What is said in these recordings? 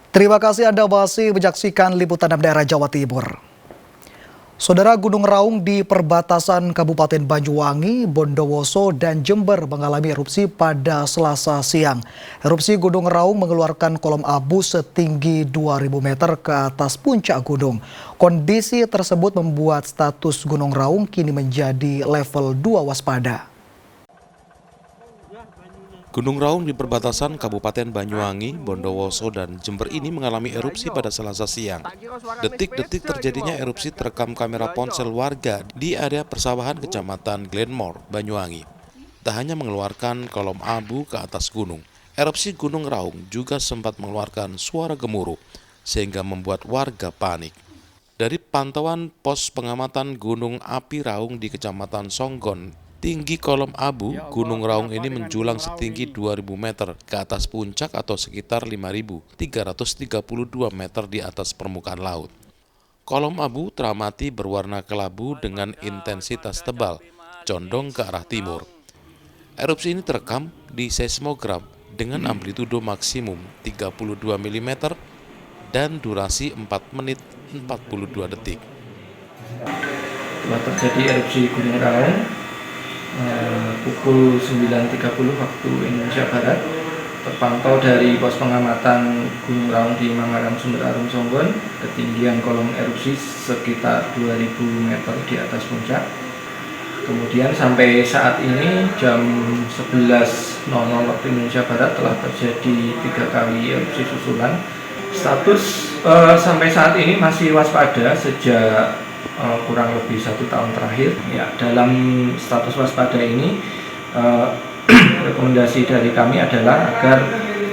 Terima kasih Anda masih menyaksikan Liputan 6 Daerah Jawa Timur. Saudara, Gunung Raung di perbatasan Kabupaten Banyuwangi, Bondowoso, dan Jember mengalami erupsi pada Selasa siang. Erupsi Gunung Raung mengeluarkan kolom abu setinggi 2.000 meter ke atas puncak gunung. Kondisi tersebut membuat status Gunung Raung kini menjadi level 2 waspada. Gunung Raung di perbatasan Kabupaten Banyuwangi, Bondowoso, dan Jember ini mengalami erupsi pada Selasa siang. Detik-detik terjadinya erupsi terekam kamera ponsel warga di area persawahan Kecamatan Glenmore, Banyuwangi. Tak hanya mengeluarkan kolom abu ke atas gunung, erupsi Gunung Raung juga sempat mengeluarkan suara gemuruh, sehingga membuat warga panik. Dari pantauan pos pengamatan Gunung Api Raung di Kecamatan Songgon, tinggi kolom abu Gunung Raung ini menjulang setinggi 2.000 meter ke atas puncak atau sekitar 5.332 meter di atas permukaan laut. Kolom abu teramati berwarna kelabu dengan intensitas tebal, condong ke arah timur. Erupsi ini terekam di seismogram dengan amplitudo maksimum 32 mm dan durasi 4 menit 42 detik. Telah terjadi erupsi Gunung Raung pukul 9.30 waktu Indonesia Barat, terpantau dari pos pengamatan Gunung Raung di Mangaran Sumber Arum Songgon, ketinggian kolom erupsi sekitar 2.000 meter di atas puncak. Kemudian sampai saat ini jam 11.00 waktu Indonesia Barat telah terjadi 3 kali erupsi susulan. Status sampai saat ini masih waspada sejak kurang lebih 1 tahun terakhir. Ya, dalam status waspada ini rekomendasi dari kami adalah agar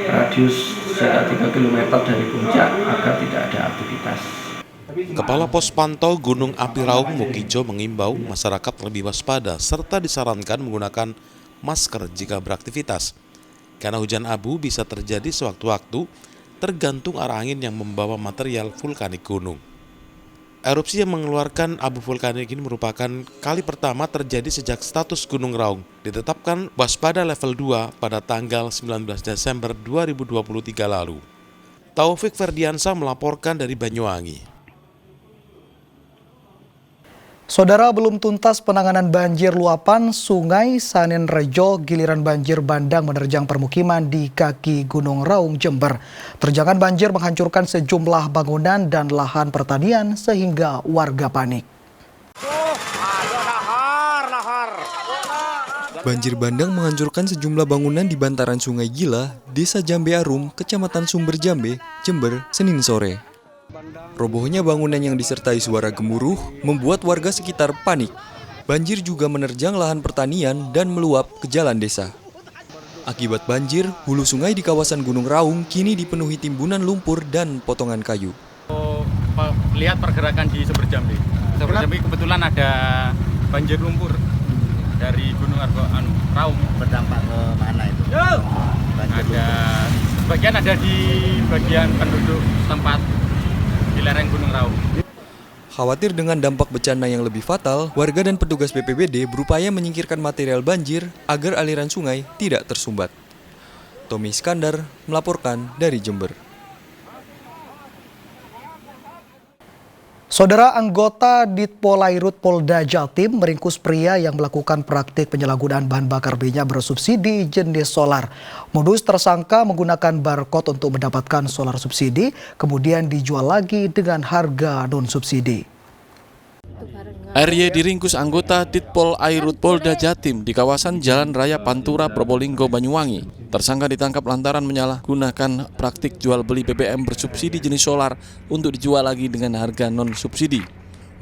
radius jarak 3 km dari puncak agar tidak ada aktivitas. Kepala Pos Pantau Gunung Api Raung Mukijo mengimbau masyarakat lebih waspada serta disarankan menggunakan masker jika beraktivitas. Karena hujan abu bisa terjadi sewaktu-waktu tergantung arah angin yang membawa material vulkanik gunung. Erupsi yang mengeluarkan abu vulkanik ini merupakan kali pertama terjadi sejak status Gunung Raung ditetapkan waspada level 2 pada tanggal 19 Desember 2023 lalu. Taufik Ferdiansa melaporkan dari Banyuwangi. Saudara, belum tuntas penanganan banjir luapan Sungai Sanen Rejo, giliran banjir bandang menerjang permukiman di kaki Gunung Raung, Jember. Terjangan banjir menghancurkan sejumlah bangunan dan lahan pertanian sehingga warga panik. Banjir bandang menghancurkan sejumlah bangunan di bantaran Sungai Gila, Desa Jambe Arum, Kecamatan Sumber Jambe, Jember, Senin sore. Robohnya bangunan yang disertai suara gemuruh membuat warga sekitar panik. Banjir juga menerjang lahan pertanian dan meluap ke jalan desa. Akibat banjir, hulu sungai di kawasan Gunung Raung kini dipenuhi timbunan lumpur dan potongan kayu. Lihat pergerakan di Sumber Jambe. Sumber Jambe kebetulan ada banjir lumpur dari Gunung Raung. Berdampak ke mana itu? Sebagian ada di bagian penduduk tempat di lereng Gunung Raung. Khawatir dengan dampak bencana yang lebih fatal, warga dan petugas BPBD berupaya menyingkirkan material banjir agar aliran sungai tidak tersumbat. Tommy Iskandar melaporkan dari Jember. Saudara, anggota Ditpolairut Polda Jatim meringkus pria yang melakukan praktik penyalahgunaan bahan bakar minyak bersubsidi jenis solar. Modus tersangka menggunakan barcode untuk mendapatkan solar subsidi, kemudian dijual lagi dengan harga non-subsidi. RY diringkus anggota Ditpolairut Polda Jatim di kawasan Jalan Raya Pantura, Probolinggo, Banyuwangi. Tersangka ditangkap lantaran menyalahgunakan praktik jual beli BBM bersubsidi jenis solar untuk dijual lagi dengan harga non-subsidi.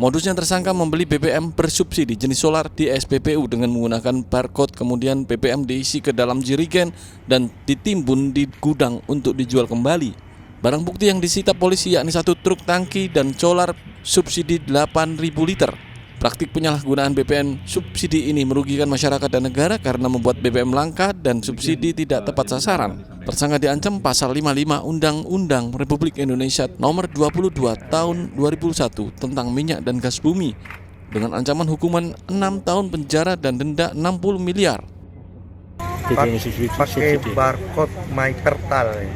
Modusnya tersangka membeli BBM bersubsidi jenis solar di SPBU dengan menggunakan barcode, kemudian BBM diisi ke dalam jerigen dan ditimbun di gudang untuk dijual kembali. Barang bukti yang disita polisi yakni 1 truk tangki dan solar subsidi 8.000 liter. Praktik penyalahgunaan BBM subsidi ini merugikan masyarakat dan negara karena membuat BBM langka dan subsidi tidak tepat sasaran. Tersangka diancam pasal 55 Undang-Undang Republik Indonesia Nomor 22 Tahun 2001 tentang minyak dan gas bumi dengan ancaman hukuman 6 tahun penjara dan denda 60 miliar. Pakai barcode My Pertal.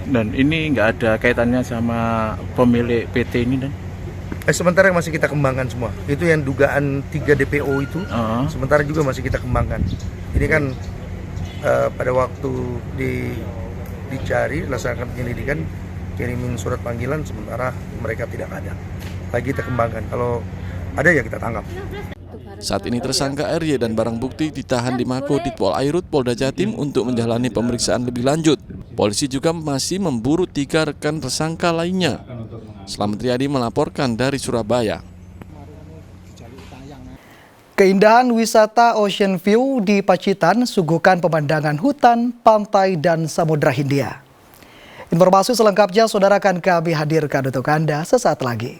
Dan ini nggak ada kaitannya sama pemilik PT ini dan? Sementara masih kita kembangkan semua. Itu yang dugaan 3 DPO itu, sementara juga masih kita kembangkan. Ini kan pada waktu dicari, dilaksanakan penyelidikan, kirimin surat panggilan, sementara mereka tidak ada. Lagi kita kembangkan. Kalau ada ya kita tangkap. Saat ini tersangka RY dan barang bukti ditahan di Mako Ditpol Airut Polda Jatim untuk menjalani pemeriksaan lebih lanjut. Polisi juga masih memburu 3 rekan tersangka lainnya. Slamet Riyadi melaporkan dari Surabaya. Keindahan wisata Ocean View di Pacitan suguhkan pemandangan hutan, pantai, dan samudra Hindia. Informasi selengkapnya saudara akan kami hadirkan untuk Anda sesaat lagi.